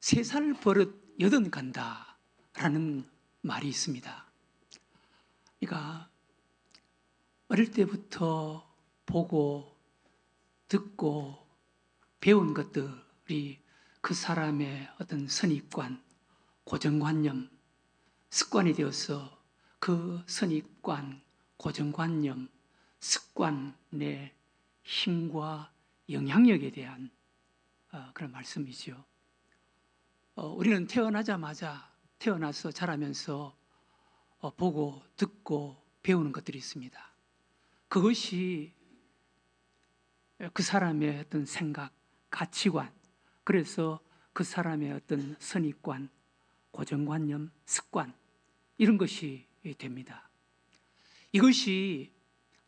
3살 버릇 80 간다라는 말이 있습니다. 그러니까 어릴 때부터 보고 듣고 배운 것들이 그 사람의 어떤 선입관, 고정관념, 습관이 되어서 그 선입관, 고정관념, 습관의 힘과 영향력에 대한 그런 말씀이죠. 우리는 태어나서 자라면서 보고 듣고 배우는 것들이 있습니다. 그것이 그 사람의 어떤 생각, 가치관, 그래서 그 사람의 어떤 선입관, 고정관념, 습관, 이런 것이 됩니다. 이것이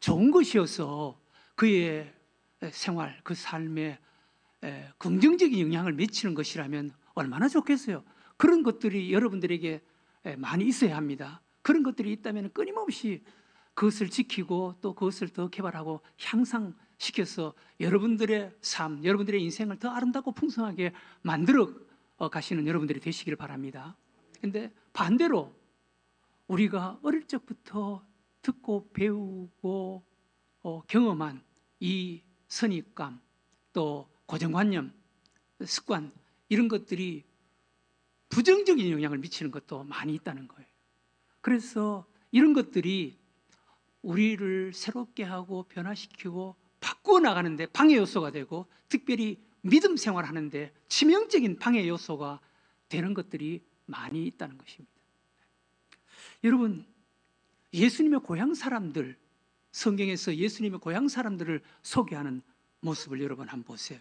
좋은 것이어서 그의 생활, 그 삶에 긍정적인 영향을 미치는 것이라면 얼마나 좋겠어요. 그런 것들이 여러분들에게 많이 있어야 합니다. 그런 것들이 있다면 끊임없이 그것을 지키고 또 그것을 더 개발하고 향상시켜서 여러분들의 삶, 여러분들의 인생을 더 아름답고 풍성하게 만들어 가시는 여러분들이 되시길 바랍니다. 그런데 반대로 우리가 어릴 적부터 듣고 배우고 경험한 이 선입감, 또 고정관념, 습관, 이런 것들이 부정적인 영향을 미치는 것도 많이 있다는 거예요. 그래서 이런 것들이 우리를 새롭게 하고 변화시키고 바꾸어 나가는데 방해 요소가 되고, 특별히 믿음 생활하는데 치명적인 방해 요소가 되는 것들이 많이 있다는 것입니다. 여러분, 예수님의 고향 사람들, 성경에서 예수님의 고향 사람들을 소개하는 모습을 여러분 한번 보세요.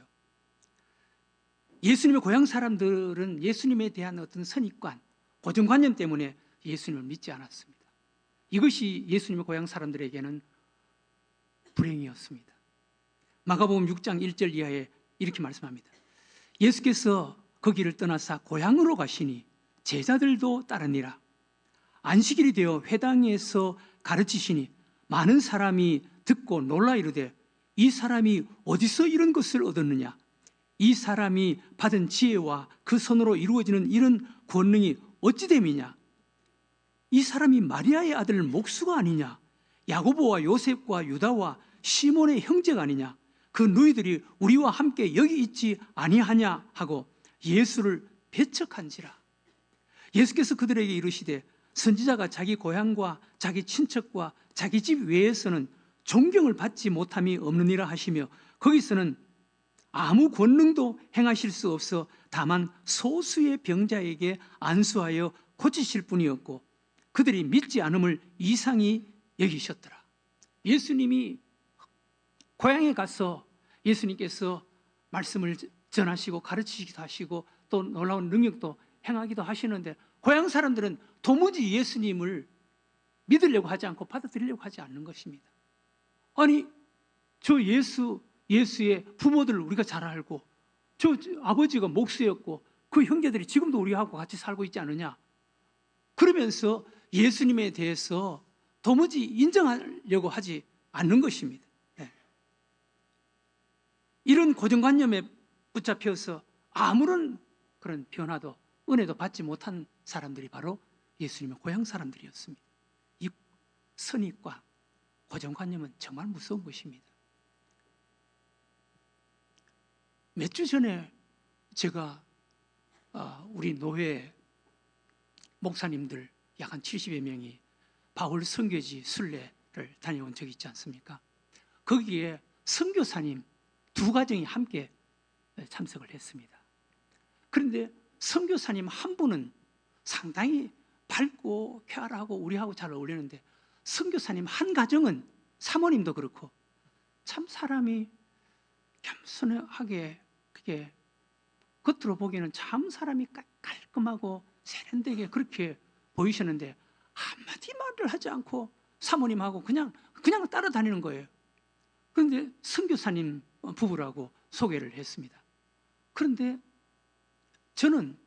예수님의 고향 사람들은 예수님에 대한 어떤 선입관, 고정관념 때문에 예수님을 믿지 않았습니다. 이것이 예수님의 고향 사람들에게는 불행이었습니다. 마가복음 6장 1절 이하에 이렇게 말씀합니다. 예수께서 거기를 떠나사 고향으로 가시니 제자들도 따르니라. 안식일이 되어 회당에서 가르치시니 많은 사람이 듣고 놀라 이르되, 이 사람이 어디서 이런 것을 얻었느냐? 이 사람이 받은 지혜와 그 손으로 이루어지는 이런 권능이 어찌 됨이냐? 이 사람이 마리아의 아들 목수가 아니냐? 야고보와 요셉과 유다와 시몬의 형제가 아니냐? 그 너희들이 우리와 함께 여기 있지 아니하냐? 하고 예수를 배척한지라. 예수께서 그들에게 이르시되, 선지자가 자기 고향과 자기 친척과 자기 집 외에서는 존경을 받지 못함이 없느니라 하시며, 거기서는 아무 권능도 행하실 수 없어 다만 소수의 병자에게 안수하여 고치실 뿐이었고 그들이 믿지 않음을 이상히 여기셨더라. 예수님이 고향에 가서 예수님께서 말씀을 전하시고 가르치기도 하시고 또 놀라운 능력도 행하기도 하시는데, 고향 사람들은 도무지 예수님을 믿으려고 하지 않고 받아들이려고 하지 않는 것입니다. 아니, 저 예수의 부모들을 우리가 잘 알고, 저 아버지가 목수였고 그 형제들이 지금도 우리하고 같이 살고 있지 않느냐? 그러면서 예수님에 대해서 도무지 인정하려고 하지 않는 것입니다. 이런 고정관념에 붙잡혀서 아무런 그런 변화도 은혜도 받지 못한 사람들이 바로 예수님의 고향 사람들이었습니다. 이 선입과 고정관념은 정말 무서운 것입니다. 몇 주 전에 제가 우리 노회 목사님들 약 한 70여 명이 바울 선교지 순례를 다녀온 적이 있지 않습니까? 거기에 선교사님 2가정이 함께 참석을 했습니다. 그런데 선교사님 한 분은 상당히 밝고 쾌활하고 우리하고 잘 어울리는데, 선교사님 한 가정은 사모님도 그렇고 참 사람이 겸손하게, 그게 겉으로 보기에는 참 사람이 깔끔하고 세련되게 그렇게 보이셨는데 한마디 말을 하지 않고 사모님하고 그냥 따라다니는 거예요. 그런데 선교사님 부부라고 소개를 했습니다. 그런데 저는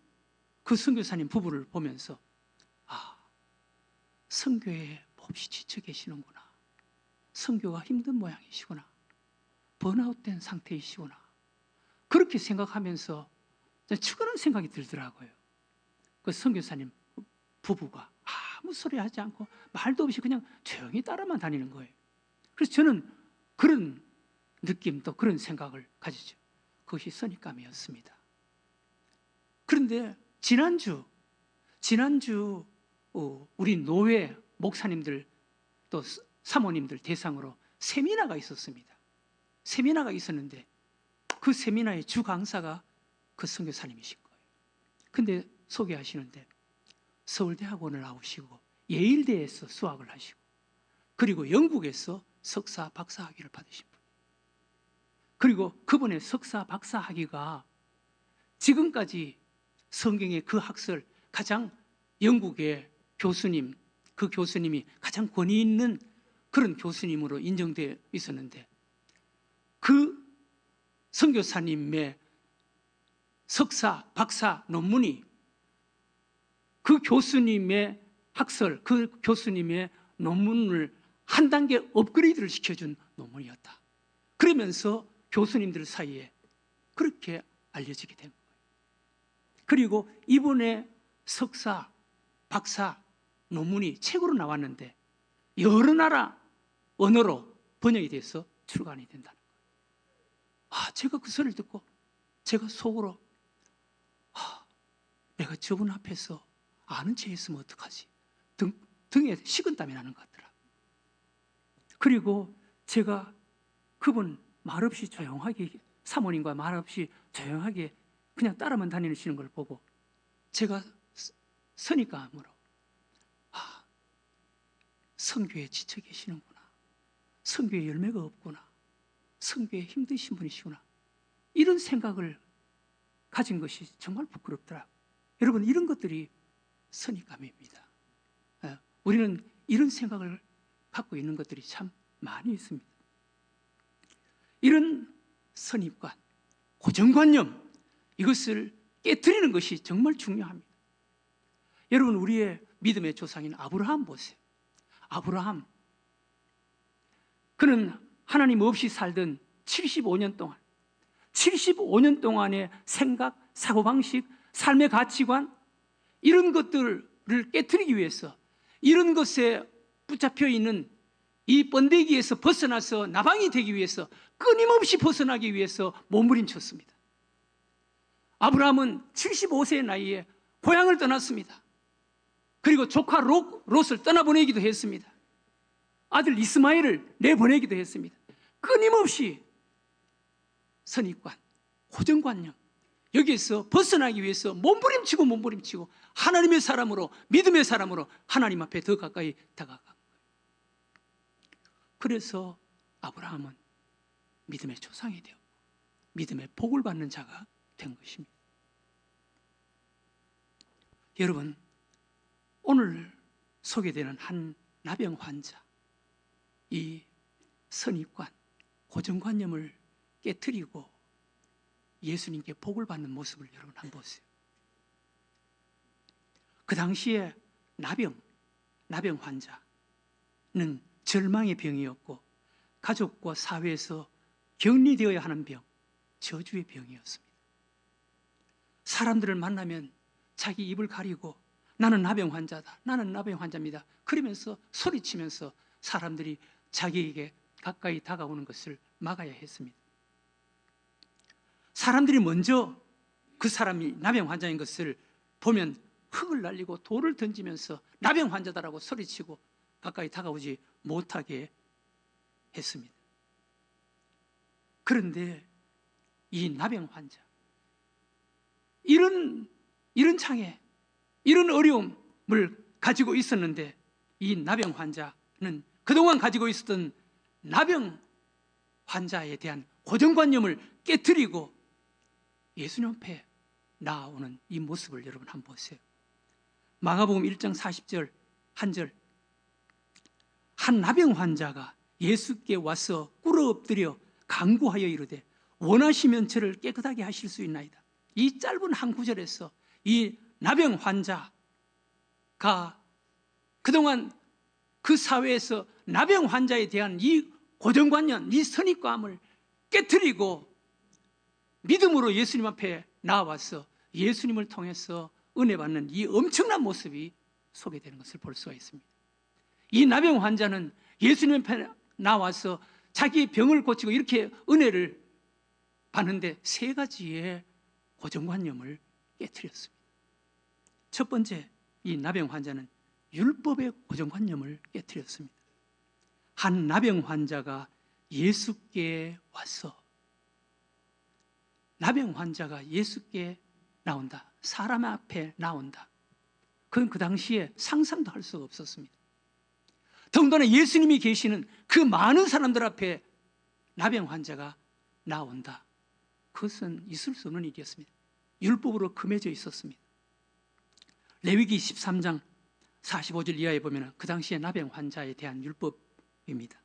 그 선교사님 부부를 보면서 선교에 몹시 지쳐 계시는구나. 선교가 힘든 모양이시구나. 번아웃된 상태이시구나. 그렇게 생각하면서 그런 생각이 들더라고요. 그 선교사님 부부가 아무 소리 하지 않고 말도 없이 그냥 조용히 따라만 다니는 거예요. 그래서 저는 그런 느낌 또 그런 생각을 가지죠. 그것이 선입감이었습니다. 그런데 지난주 우리 노회 목사님들 또 사모님들 대상으로 세미나가 있었습니다. 세미나가 있었는데 그 세미나의 주 강사가 그 선교사님이신 거예요. 근데 소개하시는데 서울대학원을 나오시고 예일대에서 수학을 하시고 그리고 영국에서 석사 박사 학위를 받으신 분. 그리고 그분의 석사 박사 학위가 지금까지 성경의 그 학설 가장 영국의 교수님, 그 교수님이 가장 권위 있는 그런 교수님으로 인정되어 있었는데 그 선교사님의 석사, 박사 논문이 그 교수님의 학설, 그 교수님의 논문을 한 단계 업그레이드를 시켜준 논문이었다. 그러면서 교수님들 사이에 그렇게 알려지게 된 거예요. 그리고 이분의 석사, 박사 논문이 책으로 나왔는데 여러 나라 언어로 번역이 돼서 출간이 된다는 거예요. 제가 그 소리를 듣고 제가 속으로 내가 저분 앞에서 아는 체 있으면 어떡하지? 등에 식은땀이 나는 것 같더라. 그리고 제가 그분 말없이 조용하게 사모님과 말없이 조용하게 그냥 따라만 다니시는 걸 보고 제가 선입감으로 선교에 지쳐 계시는구나. 선교에 열매가 없구나. 선교에 힘드신 분이시구나. 이런 생각을 가진 것이 정말 부끄럽더라. 여러분, 이런 것들이 선입감입니다. 우리는 이런 생각을 갖고 있는 것들이 참 많이 있습니다. 이런 선입관, 고정관념, 이것을 깨트리는 것이 정말 중요합니다. 여러분, 우리의 믿음의 조상인 아브라함 보세요. 아브라함, 그는 하나님 없이 살던 75년 동안의 생각, 사고방식, 삶의 가치관, 이런 것들을 깨트리기 위해서, 이런 것에 붙잡혀 있는 이 번데기에서 벗어나서 나방이 되기 위해서, 끊임없이 벗어나기 위해서 몸부림쳤습니다. 아브라함은 75세의 나이에 고향을 떠났습니다. 그리고 조카 롯을 떠나보내기도 했습니다. 아들 이스마엘을 내보내기도 했습니다. 끊임없이 선입관, 고정관념, 여기에서 벗어나기 위해서 몸부림치고 하나님의 사람으로, 믿음의 사람으로 하나님 앞에 더 가까이 다가간 거예요. 그래서 아브라함은 믿음의 조상이 되었고 믿음의 복을 받는 자가 된 것입니다. 여러분, 오늘 소개되는 한 나병 환자, 이 선입관, 고정관념을 깨트리고 예수님께 복을 받는 모습을 여러분 한번 보세요. 그 당시에 나병 환자는 절망의 병이었고 가족과 사회에서 격리되어야 하는 병, 저주의 병이었습니다. 사람들을 만나면 자기 입을 가리고 나는 나병 환자다, 나는 나병 환자입니다, 그러면서 소리치면서 사람들이 자기에게 가까이 다가오는 것을 막아야 했습니다. 사람들이 먼저 그 사람이 나병 환자인 것을 보면 흙을 날리고 돌을 던지면서 나병 환자다라고 소리치고 가까이 다가오지 못하게 했습니다. 그런데 이 나병 환자, 이런 장애, 이런 어려움을 가지고 있었는데 이 나병 환자는 그동안 가지고 있었던 나병 환자에 대한 고정관념을 깨트리고 예수님 앞에 나아오는 이 모습을 여러분 한번 보세요. 마가복음 1장 40절 한 절, 한 나병 환자가 예수께 와서 꿇어 엎드려 간구하여 이르되 원하시면 저를 깨끗하게 하실 수 있나이다. 이 짧은 한 구절에서 이 나병 환자가 그동안 그 사회에서 나병 환자에 대한 이 고정관념, 이 선입감을 깨트리고 믿음으로 예수님 앞에 나와서 예수님을 통해서 은혜 받는 이 엄청난 모습이 소개되는 것을 볼 수가 있습니다. 이 나병 환자는 예수님 앞에 나와서 자기의 병을 고치고 이렇게 은혜를 받는데 세 가지의 고정관념을 깨뜨렸습니다. 첫 번째, 이 나병 환자는 율법의 고정관념을 깨뜨렸습니다. 한 나병 환자가 예수께 와서, 나병 환자가 예수께 나온다, 사람 앞에 나온다, 그건 그 당시에 상상도 할 수가 없었습니다. 더군다나 예수님이 계시는 그 많은 사람들 앞에 나병 환자가 나온다, 그것은 있을 수 없는 일이었습니다. 율법으로 금해져 있었습니다. 레위기 13장 45절 이하에 보면 그 당시에 나병 환자에 대한 율법입니다.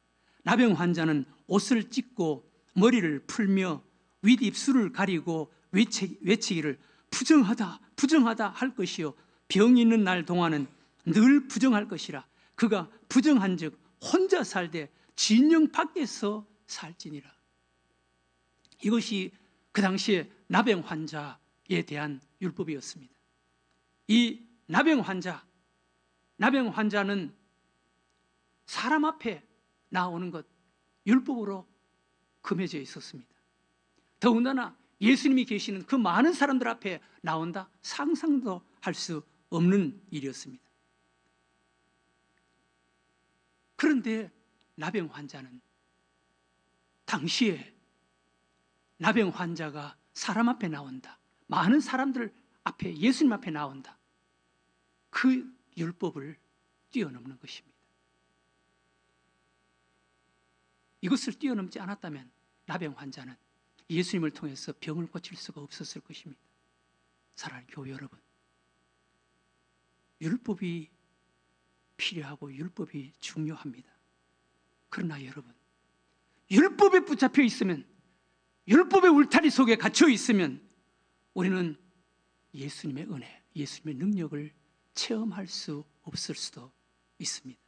나병 환자는 옷을 찢고 머리를 풀며 윗입술을 가리고 외치기를 부정하다 부정하다 할 것이요 병이 있는 날 동안은 늘 부정할 것이라. 그가 부정한 즉 혼자 살되 진영 밖에서 살지니라. 이것이 그 당시에 나병 환자에 대한 율법이었습니다. 이 나병 환자는 사람 앞에 나오는 것, 율법으로 금해져 있었습니다. 더군다나 예수님이 계시는 그 많은 사람들 앞에 나온다, 상상도 할 수 없는 일이었습니다. 그런데 나병 환자는, 당시에 나병 환자가 사람 앞에 나온다, 많은 사람들 앞에, 예수님 앞에 나온다, 그 율법을 뛰어넘는 것입니다. 이것을 뛰어넘지 않았다면 나병 환자는 예수님을 통해서 병을 고칠 수가 없었을 것입니다. 사랑하는 교회 여러분, 율법이 필요하고 율법이 중요합니다. 그러나 여러분, 율법에 붙잡혀 있으면, 율법의 울타리 속에 갇혀 있으면 우리는 예수님의 은혜, 예수님의 능력을 체험할 수 없을 수도 있습니다.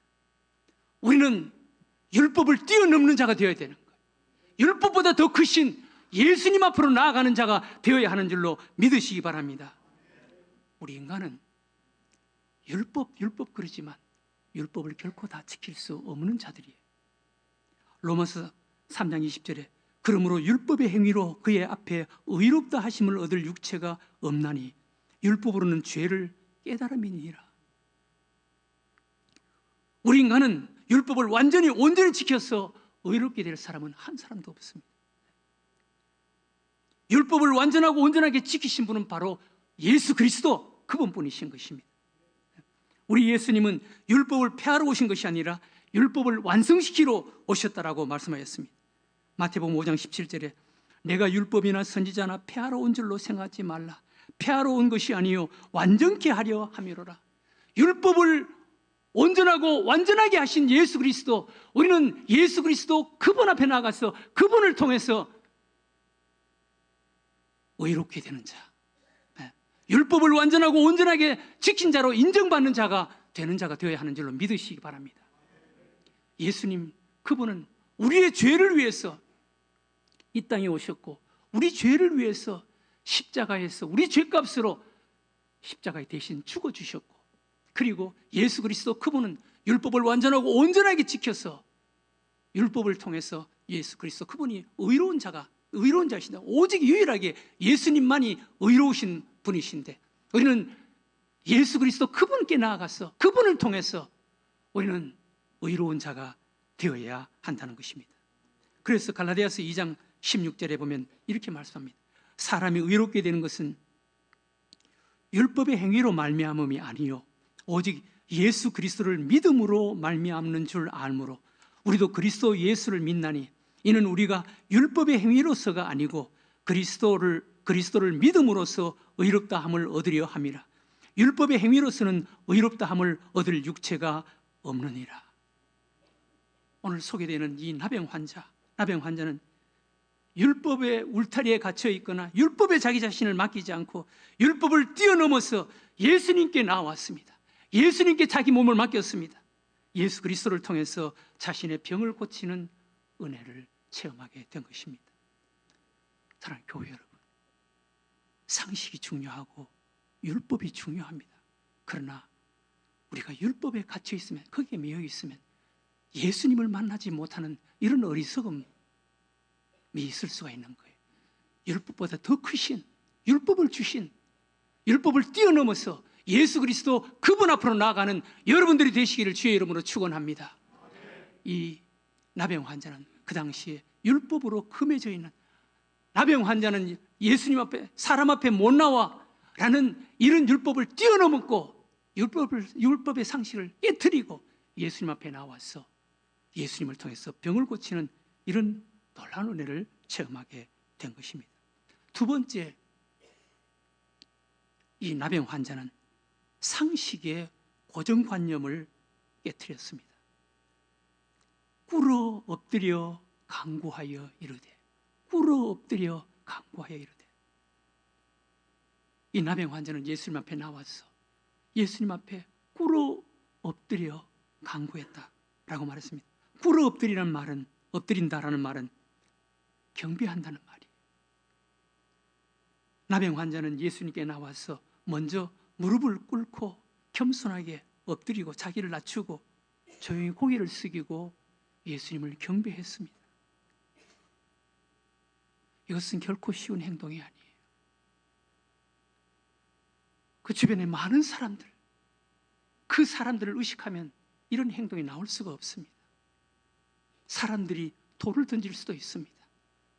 우리는 율법을 뛰어넘는 자가 되어야 되는 거예요. 율법보다 더 크신 예수님 앞으로 나아가는 자가 되어야 하는 줄로 믿으시기 바랍니다. 우리 인간은 율법 그러지만 율법을 결코 다 지킬 수 없는 자들이에요. 로마서 3장 20절에 그러므로 율법의 행위로 그의 앞에 의롭다 하심을 얻을 육체가 없나니 율법으로는 죄를 깨달음이니라. 우리 인간은 율법을 온전히 지켜서 의롭게 될 사람은 한 사람도 없습니다. 율법을 완전하고 온전하게 지키신 분은 바로 예수 그리스도, 그분뿐이신 것입니다. 우리 예수님은 율법을 폐하러 오신 것이 아니라 율법을 완성시키러 오셨다라고 말씀하셨습니다. 마태복음 5장 17절에 내가 율법이나 선지자나 폐하러 온 줄로 생각하지 말라. 폐하러 온 것이 아니요 완전케 하려 함이로라. 율법을 온전하고 완전하게 하신 예수 그리스도, 우리는 예수 그리스도 그분 앞에 나가서 그분을 통해서 의롭게 되는 자, 율법을 완전하고 온전하게 지킨 자로 인정받는 자가 되는 자가 되어야 하는 줄로 믿으시기 바랍니다. 예수님, 그분은 우리의 죄를 위해서 이 땅에 오셨고 우리 죄를 위해서 십자가에서 우리 죄값으로 십자가에 대신 죽어주셨고, 그리고 예수 그리스도 그분은 율법을 완전하고 온전하게 지켜서 율법을 통해서 예수 그리스도 그분이 의로운 자신다. 오직 유일하게 예수님만이 의로우신 분이신데 우리는 예수 그리스도 그분께 나아가서 그분을 통해서 우리는 의로운 자가 되어야 한다는 것입니다. 그래서 갈라디아서 2장 16절에 보면 이렇게 말씀합니다. 사람이 의롭게 되는 것은 율법의 행위로 말미암음이 아니요 오직 예수 그리스도를 믿음으로 말미암는 줄 알므로 우리도 그리스도 예수를 믿나니 이는 우리가 율법의 행위로서가 아니고 그리스도를 믿음으로써 의롭다 함을 얻으려 함이라. 율법의 행위로서는 의롭다 함을 얻을 육체가 없느니라. 오늘 소개되는 이 나병 환자는 율법의 울타리에 갇혀 있거나 율법에 자기 자신을 맡기지 않고 율법을 뛰어넘어서 예수님께 나왔습니다. 예수님께 자기 몸을 맡겼습니다. 예수 그리스도를 통해서 자신의 병을 고치는 은혜를 체험하게 된 것입니다. 사랑하는 교회 여러분, 상식이 중요하고 율법이 중요합니다. 그러나 우리가 율법에 갇혀 있으면, 거기에 매여 있으면 예수님을 만나지 못하는 이런 어리석음이 있을 수가 있는 거예요. 율법보다 더 크신, 율법을 주신, 율법을 뛰어넘어서 예수 그리스도 그분 앞으로 나아가는 여러분들이 되시기를 주의 이름으로 축원합니다. 이 나병 환자는 그 당시에 율법으로 금해져 있는, 나병 환자는 예수님 앞에, 사람 앞에 못 나와 라는 이런 율법을 뛰어넘었고 율법의 상식을 깨트리고 예수님 앞에 나와서 예수님을 통해서 병을 고치는 이런 놀라운 은혜를 체험하게 된 것입니다. 두 번째, 이 나병 환자는 상식의 고정관념을 깨트렸습니다. 꿇어 엎드려 간구하여 이르되, 꿇어 엎드려 간구하여 이르되. 이 나병 환자는 예수님 앞에 나와서 예수님 앞에 꿇어 엎드려 간구했다라고 말했습니다. 꿇어 엎드리는 말은, 엎드린다라는 말은 경배한다는 말이에요. 나병 환자는 예수님께 나와서 먼저 무릎을 꿇고 겸손하게 엎드리고 자기를 낮추고 조용히 고개를 숙이고 예수님을 경배했습니다. 이것은 결코 쉬운 행동이 아니에요. 그 주변에 많은 사람들, 그 사람들을 의식하면 이런 행동이 나올 수가 없습니다. 사람들이 돌을 던질 수도 있습니다.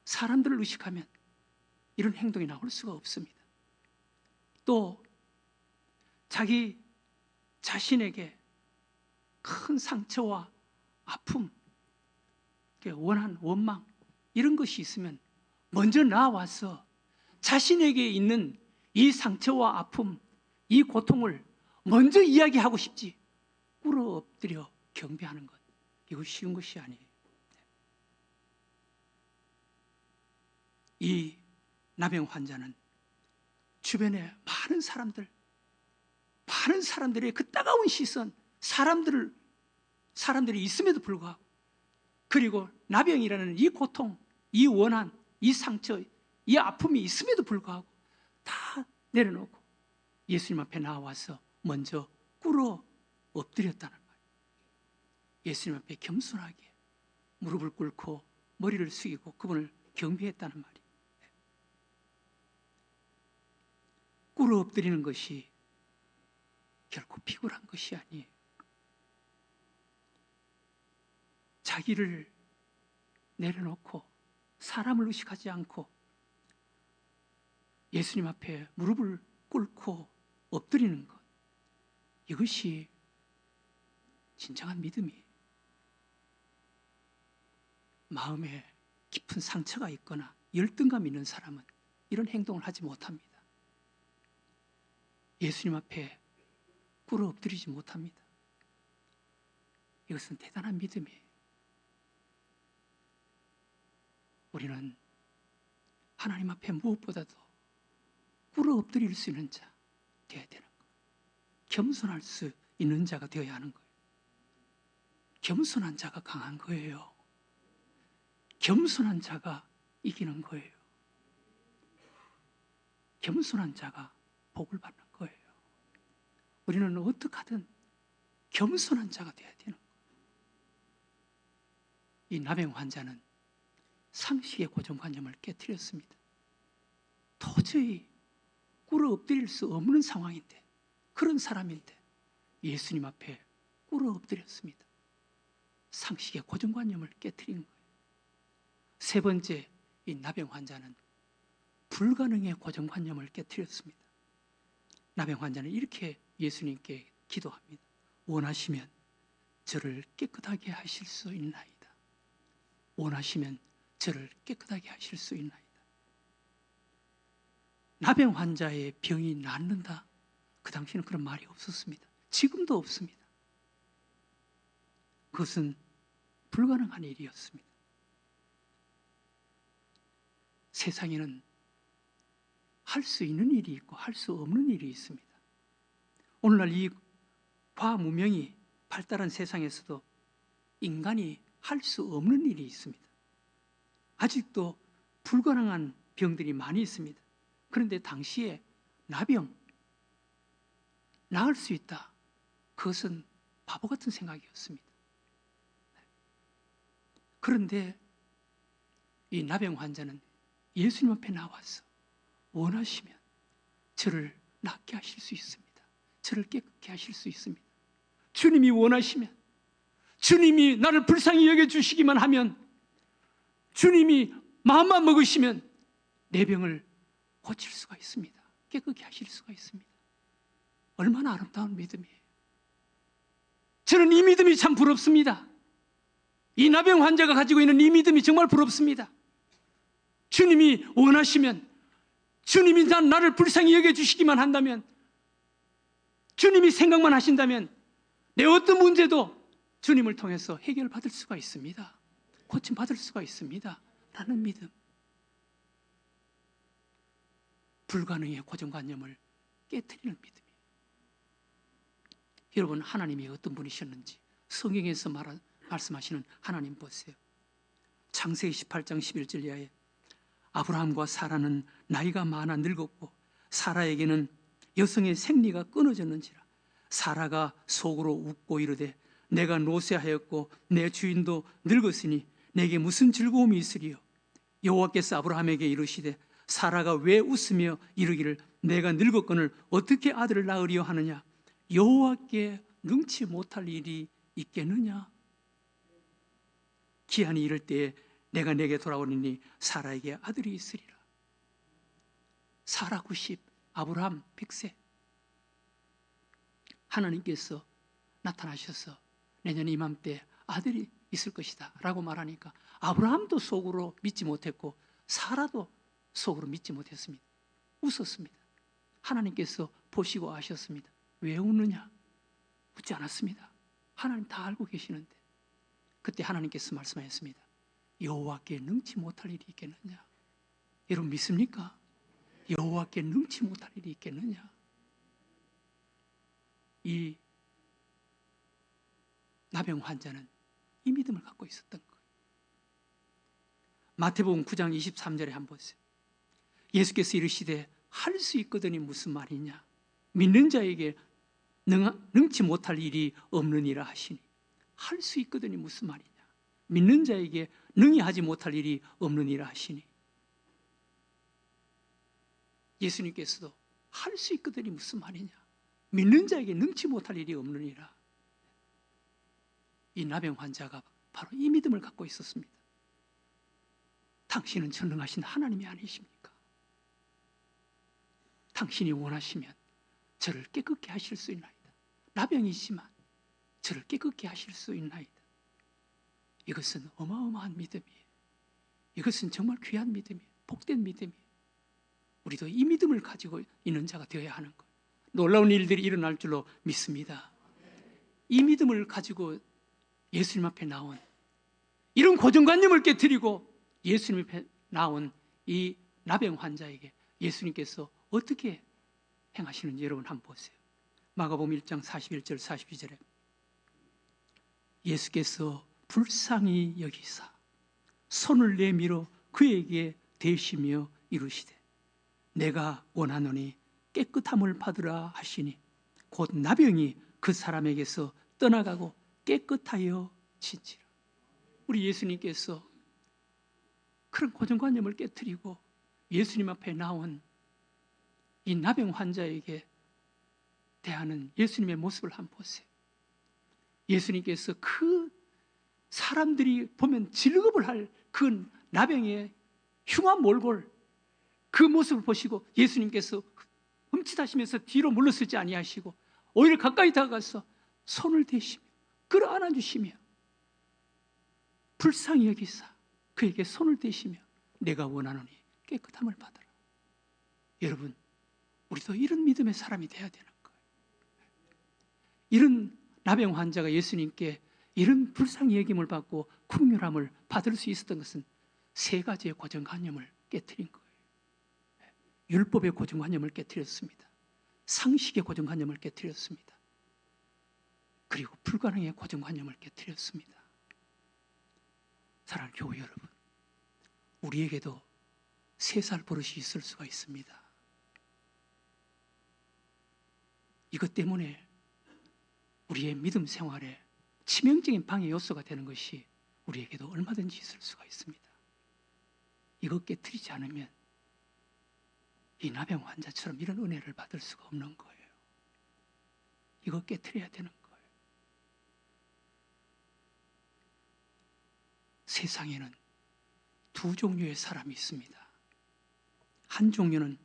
사람들을 의식하면 이런 행동이 나올 수가 없습니다. 또 자기 자신에게 큰 상처와 아픔, 원한, 원망 이런 것이 있으면 먼저 나와서 자신에게 있는 이 상처와 아픔, 이 고통을 먼저 이야기하고 싶지, 꿇어 엎드려 경배하는 것, 이거 쉬운 것이 아니에요. 이 나병 환자는 주변에 많은 사람들의 그 따가운 시선, 사람들이 있음에도 불구하고, 그리고 나병이라는 이 고통, 이 원한, 이 상처, 이 아픔이 있음에도 불구하고 다 내려놓고 예수님 앞에 나와서 먼저 꿇어 엎드렸다는 말이에요. 예수님 앞에 겸손하게 무릎을 꿇고 머리를 숙이고 그분을 경배했다는 말이에요. 꿇어 엎드리는 것이 결코 피곤한 것이 아니에요. 자기를 내려놓고 사람을 의식하지 않고 예수님 앞에 무릎을 꿇고 엎드리는 것, 이것이 진정한 믿음이에요. 마음에 깊은 상처가 있거나 열등감 있는 사람은 이런 행동을 하지 못합니다. 예수님 앞에 꿇어 엎드리지 못합니다. 이것은 대단한 믿음이에요. 우리는 하나님 앞에 무엇보다도 꿇어 엎드릴 수 있는 자 되어야 되는 거예요. 겸손할 수 있는 자가 되어야 하는 거예요. 겸손한 자가 강한 거예요. 겸손한 자가 이기는 거예요. 겸손한 자가 복을 받는 거예요. 우리는 어떻게 하든 겸손한 자가 되어야 되는 거예요. 이 나병 환자는 상식의 고정관념을 깨트렸습니다. 도저히 꿇어 엎드릴 수 없는 상황인데, 그런 사람인데 예수님 앞에 꿇어 엎드렸습니다. 상식의 고정관념을 깨트린 거예요. 세 번째, 이 나병 환자는 불가능의 고정관념을 깨트렸습니다. 나병 환자는 이렇게 예수님께 기도합니다. 원하시면 저를 깨끗하게 하실 수 있나이다. 원하시면 저를 깨끗하게 하실 수 있나이다. 나병 환자의 병이 낫는다, 그 당시에는 그런 말이 없었습니다. 지금도 없습니다. 그것은 불가능한 일이었습니다. 세상에는 할 수 있는 일이 있고 할 수 없는 일이 있습니다. 오늘날 이 과학 문명이 발달한 세상에서도 인간이 할 수 없는 일이 있습니다. 아직도 불가능한 병들이 많이 있습니다. 그런데 당시에 나병, 나을 수 있다. 그것은 바보 같은 생각이었습니다. 그런데 이 나병 환자는 예수님 앞에 나와서 원하시면 저를 낫게 하실 수 있습니다. 저를 깨끗게 하실 수 있습니다. 주님이 원하시면, 주님이 나를 불쌍히 여겨주시기만 하면, 주님이 마음만 먹으시면 내 병을 고칠 수가 있습니다. 깨끗게 하실 수가 있습니다. 얼마나 아름다운 믿음이에요. 저는 이 믿음이 참 부럽습니다. 이 나병 환자가 가지고 있는 이 믿음이 정말 부럽습니다. 주님이 원하시면, 주님이 나를 불쌍히 여겨주시기만 한다면, 주님이 생각만 하신다면 내 어떤 문제도 주님을 통해서 해결받을 수가 있습니다. 고침받을 수가 있습니다. 라는 믿음. 불가능의 고정관념을 깨트리는 믿음이에요. 여러분, 하나님이 어떤 분이셨는지 성경에서 말씀하시는 하나님 보세요. 창세기 18장 11절 이하에 아브라함과 사라는 나이가 많아 늙었고 사라에게는 여성의 생리가 끊어졌는지라 사라가 속으로 웃고 이르되 내가 노쇠하였고 내 주인도 늙었으니 내게 무슨 즐거움이 있으리요. 여호와께서 아브라함에게 이르시되 사라가 왜 웃으며 이르기를 내가 늙었거늘 어떻게 아들을 낳으리요 하느냐. 여호와께 능치 못할 일이 있겠느냐. 기한이 이를 때에 내가 내게 돌아오리니 사라에게 아들이 있으리라. 사라 90, 아브라함 100세. 하나님께서 나타나셔서 내년 이맘때 아들이 있을 것이다 라고 말하니까 아브라함도 속으로 믿지 못했고 사라도 속으로 믿지 못했습니다. 웃었습니다. 하나님께서 보시고 아셨습니다. 왜 웃느냐? 웃지 않았습니다. 하나님 다 알고 계시는데. 그때 하나님께서 말씀하셨습니다. 여호와께 능치 못할 일이 있겠느냐? 여러분 믿습니까? 여호와께 능치 못할 일이 있겠느냐? 이 나병 환자는 이 믿음을 갖고 있었던 거예요. 마태복음 9장 23절에 한번 보세요. 예수께서 이르시되 할 수 있거든이 무슨 말이냐? 믿는 자에게 능치 못할 일이 없느니라 하시니. 할 수 있거든이 무슨 말이냐? 믿는 자에게 능히 하지 못할 일이 없느니라 하시니. 예수님께서도 할 수 있거든이 무슨 말이냐? 믿는 자에게 능치 못할 일이 없느니라. 이 나병 환자가 바로 이 믿음을 갖고 있었습니다. 당신은 전능하신 하나님이 아니십니까? 당신이 원하시면 저를 깨끗게 하실 수 있나이다. 나병이지만 저를 깨끗게 하실 수 있나이다. 이것은 어마어마한 믿음이에요. 이것은 정말 귀한 믿음이에요. 복된 믿음이에요. 우리도 이 믿음을 가지고 있는 자가 되어야 하는 거예요. 놀라운 일들이 일어날 줄로 믿습니다. 이 믿음을 가지고 예수님 앞에 나온, 이런 고정관념을 깨뜨리고 예수님 앞에 나온 이 나병 환자에게 예수님께서 어떻게 행하시는지 여러분 한번 보세요. 마가복음 1장 41절 42절에 예수께서 불쌍히 여기사 손을 내밀어 그에게 대시며 이르시되 내가 원하노니 깨끗함을 받으라 하시니 곧 나병이 그 사람에게서 떠나가고 깨끗하여 진지라. 우리 예수님께서 그런 고정관념을 깨뜨리고 예수님 앞에 나온 이 나병 환자에게 대하는 예수님의 모습을 한번 보세요. 예수님께서 그 사람들이 보면 질겁을 할 그 나병의 흉한 몰골, 그 모습을 보시고 예수님께서 흠칫하시면서 뒤로 물러서지 아니하시고 오히려 가까이 다가가서 손을 대시며 끌어안아 주시며 불쌍히 여기사 그에게 손을 대시며 내가 원하노니 깨끗함을 받으라. 여러분, 우리도 이런 믿음의 사람이 되어야 되는 거예요. 이런 나병 환자가 예수님께 이런 불쌍히 여김을 받고 긍휼함을 받을 수 있었던 것은 세 가지의 고정관념을 깨트린 거예요. 율법의 고정관념을 깨트렸습니다. 상식의 고정관념을 깨트렸습니다. 그리고 불가능의 고정관념을 깨트렸습니다. 사랑하는 교회 여러분, 우리에게도 3살 버릇이 있을 수가 있습니다. 이것 때문에 우리의 믿음 생활에 치명적인 방해 요소가 되는 것이 우리에게도 얼마든지 있을 수가 있습니다. 이것 깨트리지 않으면 이 나병 환자처럼 이런 은혜를 받을 수가 없는 거예요. 이것 깨트려야 되는 거예요. 세상에는 두 종류의 사람이 있습니다. 한 종류는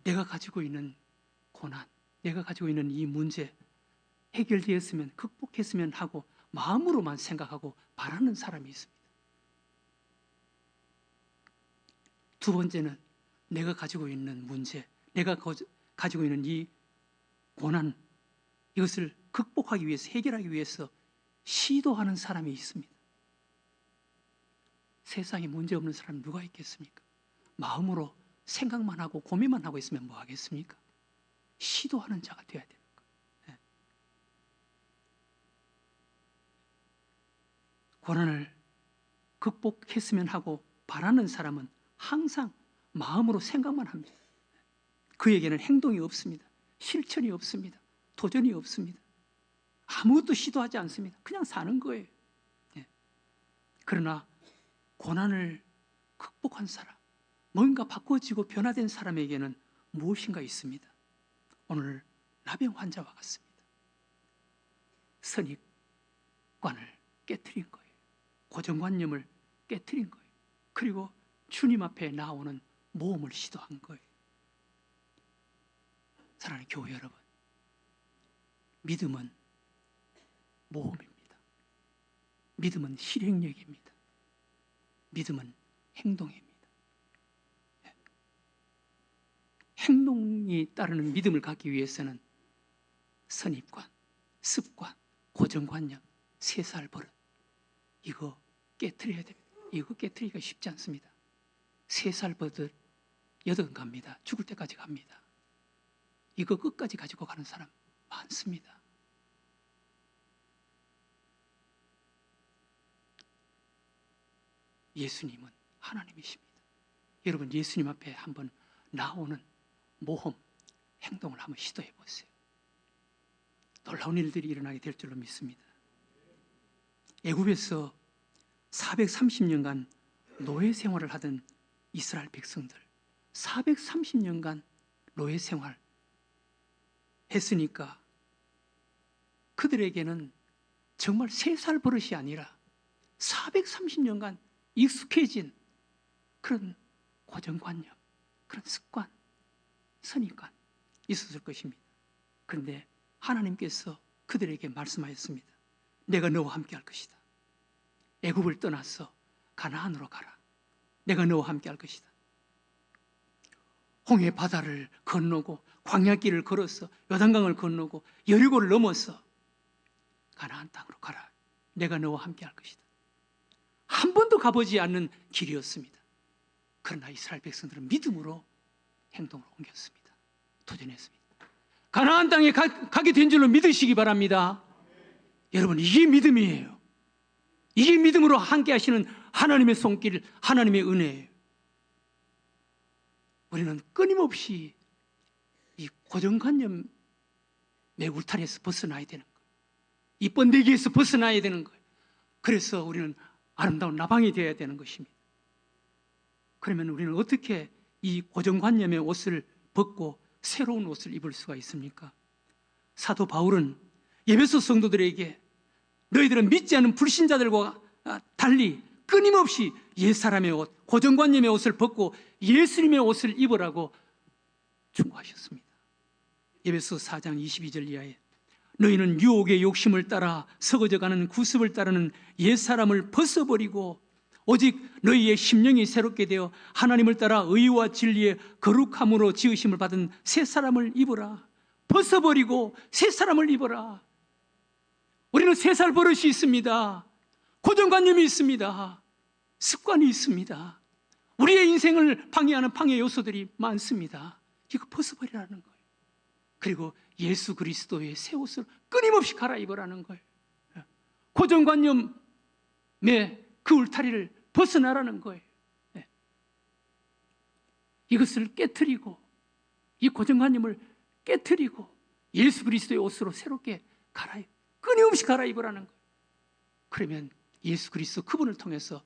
내가 가지고 있는 고난, 내가 가지고 있는 이 문제 해결되었으면, 극복했으면 하고 마음으로만 생각하고 바라는 사람이 있습니다. 두 번째는 내가 가지고 있는 문제, 내가 가지고 있는 이 고난, 이것을 극복하기 위해서, 해결하기 위해서 시도하는 사람이 있습니다. 세상에 문제 없는 사람이 누가 있겠습니까? 마음으로 생각만 하고 고민만 하고 있으면 뭐 하겠습니까? 시도하는 자가 되어야 되는 거예요. 고난을 극복했으면 하고 바라는 사람은 항상 마음으로 생각만 합니다. 그에게는 행동이 없습니다. 실천이 없습니다. 도전이 없습니다. 아무것도 시도하지 않습니다. 그냥 사는 거예요. 그러나 고난을 극복한 사람, 뭔가 바꿔지고 변화된 사람에게는 무엇인가 있습니다. 오늘 나병 환자와 같습니다. 선입관을 깨트린 거예요. 고정관념을 깨트린 거예요. 그리고 주님 앞에 나오는 모험을 시도한 거예요. 사랑하는 교회 여러분, 믿음은 모험입니다. 믿음은 실행력입니다. 믿음은 행동입니다. 행동이 따르는 믿음을 갖기 위해서는 선입관, 습관, 고정관념, 세살 버릇, 이거 깨트려야 됩니다. 이거 깨트리기가 쉽지 않습니다. 세살 버릇 8번 갑니다. 죽을 때까지 갑니다. 이거 끝까지 가지고 가는 사람 많습니다. 예수님은 하나님이십니다. 여러분, 예수님 앞에 한번 나오는 모험, 행동을 한번 시도해 보세요. 놀라운 일들이 일어나게 될 줄로 믿습니다. 애굽에서 430년간 노예 생활을 하던 이스라엘 백성들, 430년간 노예 생활 했으니까 그들에게는 정말 3살 버릇이 아니라 430년간 익숙해진 그런 고정관념, 그런 습관, 선입관 있었을 것입니다. 그런데 하나님께서 그들에게 말씀하였습니다. 내가 너와 함께 할 것이다. 애굽을 떠나서 가나안으로 가라. 내가 너와 함께 할 것이다. 홍해 바다를 건너고 광야길을 걸어서 요단강을 건너고 여리고를 넘어서 가나안 땅으로 가라. 내가 너와 함께 할 것이다. 한 번도 가보지 않는 길이었습니다. 그러나 이스라엘 백성들은 믿음으로 행동을 옮겼습니다. 도전했습니다. 가나안 땅에 가게 된 줄로 믿으시기 바랍니다. 여러분, 이게 믿음이에요. 이게 믿음으로 함께 하시는 하나님의 손길, 하나님의 은혜예요. 우리는 끊임없이 이 고정관념의 울타리에서 벗어나야 되는 거예요. 이 번데기에서 벗어나야 되는 거예요. 그래서 우리는 아름다운 나방이 되어야 되는 것입니다. 그러면 우리는 어떻게 이 고정관념의 옷을 벗고 새로운 옷을 입을 수가 있습니까? 사도 바울은 에베소 성도들에게 너희들은 믿지 않는 불신자들과 달리 끊임없이 옛사람의 옷, 고정관념의 옷을 벗고 예수님의 옷을 입으라고 충고하셨습니다. 에베소 4장 22절 이하에 너희는 유혹의 욕심을 따라 썩어져가는 구습을 따르는 옛사람을 벗어버리고 오직 너희의 심령이 새롭게 되어 하나님을 따라 의와 진리의 거룩함으로 지으심을 받은 새 사람을 입으라. 벗어버리고 새 사람을 입어라. 우리는 3살 버릇이 있습니다. 고정관념이 있습니다. 습관이 있습니다. 우리의 인생을 방해하는 방해 요소들이 많습니다. 이거 벗어버리라는 거예요. 그리고 예수 그리스도의 새 옷을 끊임없이 갈아입으라는 거예요. 고정관념의 그 울타리를 벗어나라는 거예요. 이것을 깨트리고 이 고정관념을 깨트리고 예수 그리스도의 옷으로 새롭게 끊임없이 갈아입으라는 거예요. 그러면 예수 그리스도 그분을 통해서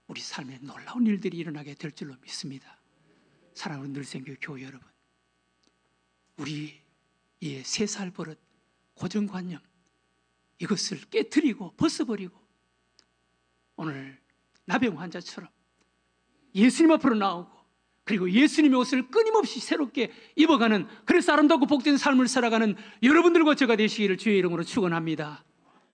우리 삶에 놀라운 일들이 일어나게 될 줄로 믿습니다. 사랑하는 늘생교 교회 여러분, 우리의 세 살 버릇, 고정관념, 이것을 깨트리고 벗어버리고 오늘 나병 환자처럼 예수님 앞으로 나오고, 그리고 예수님의 옷을 끊임없이 새롭게 입어가는, 그래서 아름답고 복된 삶을 살아가는 여러분들과 제가 되시기를 주의 이름으로 축원합니다.